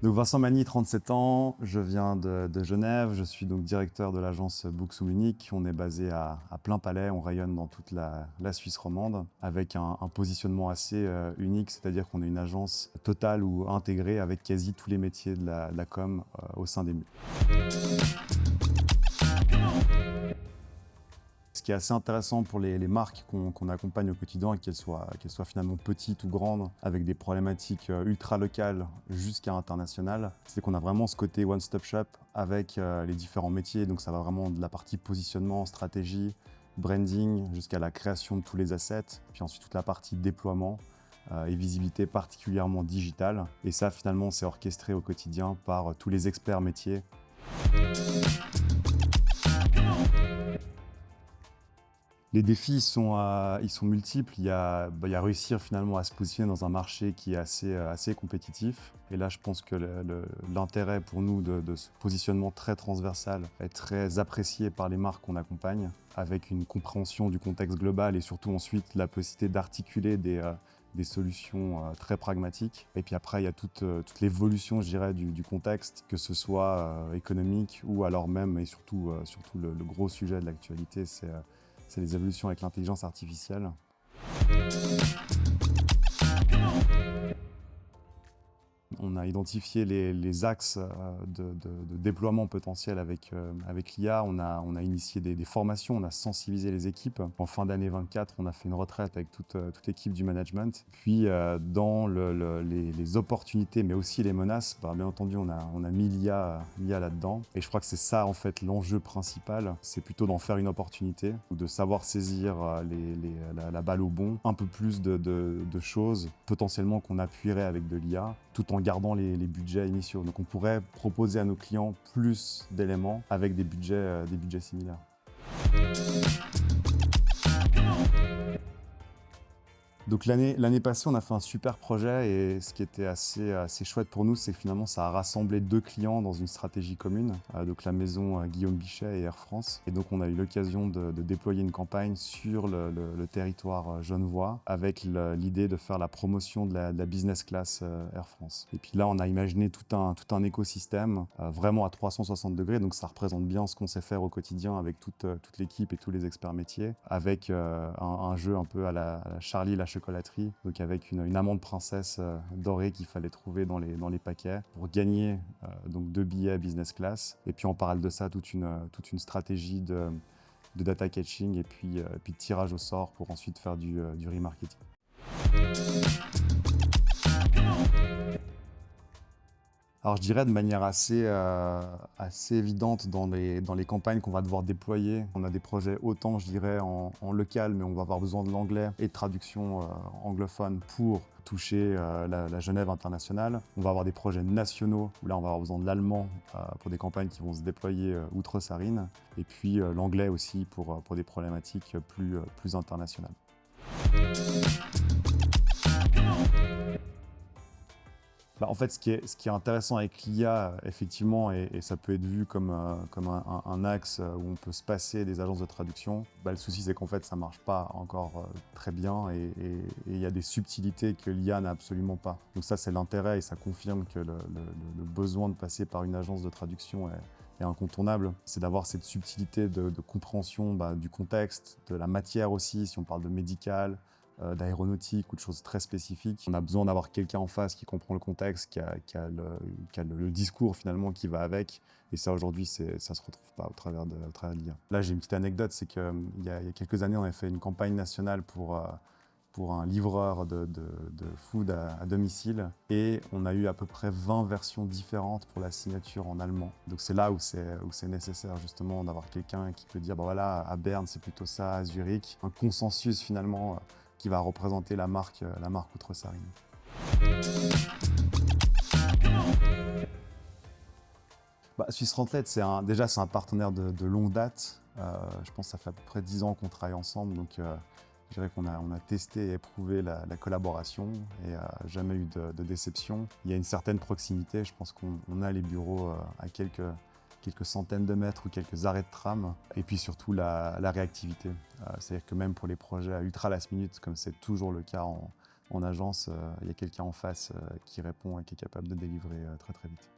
Donc Vincent Magny, 37 ans, je viens de Genève, je suis donc directeur de l'agence Booksum Unique. On est basé à Plainpalais, on rayonne dans toute la Suisse romande avec un positionnement assez unique, c'est-à-dire qu'on est une agence totale ou intégrée avec quasi tous les métiers de la com au sein des murs. Ce qui est assez intéressant pour les marques qu'on accompagne au quotidien, qu'elles soient finalement petites ou grandes, avec des problématiques ultra locales jusqu'à internationales, c'est qu'on a vraiment ce côté one-stop shop avec les différents métiers. Donc ça va vraiment de la partie positionnement, stratégie, branding, jusqu'à la création de tous les assets, puis ensuite toute la partie déploiement et visibilité particulièrement digitale. Et ça, finalement, c'est orchestré au quotidien par tous les experts métiers. Les défis, ils sont multiples. Il y a réussir finalement à se positionner dans un marché qui est assez compétitif. Et là, je pense que l'intérêt pour nous de ce positionnement très transversal est très apprécié par les marques qu'on accompagne, avec une compréhension du contexte global et surtout ensuite la possibilité d'articuler des solutions très pragmatiques. Et puis après, il y a toute l'évolution, je dirais, du contexte, que ce soit économique ou alors même, et surtout le gros sujet de l'actualité, c'est les évolutions avec l'intelligence artificielle. On a identifié les axes de déploiement potentiel avec l'IA. On a initié des formations, on a sensibilisé les équipes. En fin d'année 24, on a fait une retraite avec toute l'équipe du management. Puis dans les opportunités, mais aussi les menaces, bien entendu, on a mis l'IA là-dedans. Et je crois que c'est ça en fait l'enjeu principal. C'est plutôt d'en faire une opportunité, de savoir saisir la balle au bon. Un peu plus de choses potentiellement qu'on appuierait avec de l'IA, tout en gardant les budgets initiaux. Donc on pourrait proposer à nos clients plus d'éléments avec des budgets similaires. Donc l'année passée, on a fait un super projet et ce qui était assez chouette pour nous, c'est que finalement ça a rassemblé deux clients dans une stratégie commune, donc la maison Guillaume Bichet et Air France. Et donc on a eu l'occasion de déployer une campagne sur le territoire genevois avec l'idée de faire la promotion de la business class Air France. Et puis là, on a imaginé tout un écosystème vraiment à 360 degrés, donc ça représente bien ce qu'on sait faire au quotidien avec toute l'équipe et tous les experts métiers, avec un jeu un peu à la Charlie la chocolaterie, donc avec une amande princesse dorée qu'il fallait trouver dans les paquets pour gagner donc 2 billets business class. Et puis en parallèle de ça, toute une stratégie de data catching et puis de tirage au sort pour ensuite faire du remarketing. Alors je dirais de manière assez évidente dans les campagnes qu'on va devoir déployer. On a des projets autant, je dirais, en local, mais on va avoir besoin de l'anglais et de traduction anglophone pour toucher la Genève internationale. On va avoir des projets nationaux, où là on va avoir besoin de l'allemand pour des campagnes qui vont se déployer outre-Sarine. Et puis l'anglais aussi pour des problématiques plus internationales. En fait, ce qui est intéressant avec l'IA, effectivement, et ça peut être vu comme un axe où on peut se passer des agences de traduction, le souci c'est qu'en fait ça ne marche pas encore très bien et il y a des subtilités que l'IA n'a absolument pas. Donc ça c'est l'intérêt et ça confirme que le besoin de passer par une agence de traduction est incontournable. C'est d'avoir cette subtilité de compréhension du contexte, de la matière aussi, si on parle de médical, d'aéronautique ou de choses très spécifiques. On a besoin d'avoir quelqu'un en face qui comprend le contexte, qui a le discours finalement qui va avec. Et ça aujourd'hui, ça se retrouve pas au travers de l'IA. Là, j'ai une petite anecdote, c'est qu'il y a quelques années, on a fait une campagne nationale pour un livreur de food à domicile et on a eu à peu près 20 versions différentes pour la signature en allemand. Donc c'est là où c'est nécessaire justement d'avoir quelqu'un qui peut dire voilà, à Berne c'est plutôt ça, à Zurich, un consensus finalement qui va représenter la marque outre-Sarine. Suisse Rentlet, c'est un partenaire de longue date. Je pense que ça fait à peu près 10 ans qu'on travaille ensemble, donc je dirais qu'on a testé et éprouvé la collaboration et jamais eu de déception. Il y a une certaine proximité, je pense qu'on a les bureaux à quelques centaines de mètres ou quelques arrêts de tram. Et puis surtout la réactivité. C'est-à-dire que même pour les projets à ultra last minute, comme c'est toujours le cas en en agence, il y a quelqu'un en face qui répond et qui est capable de délivrer très très vite.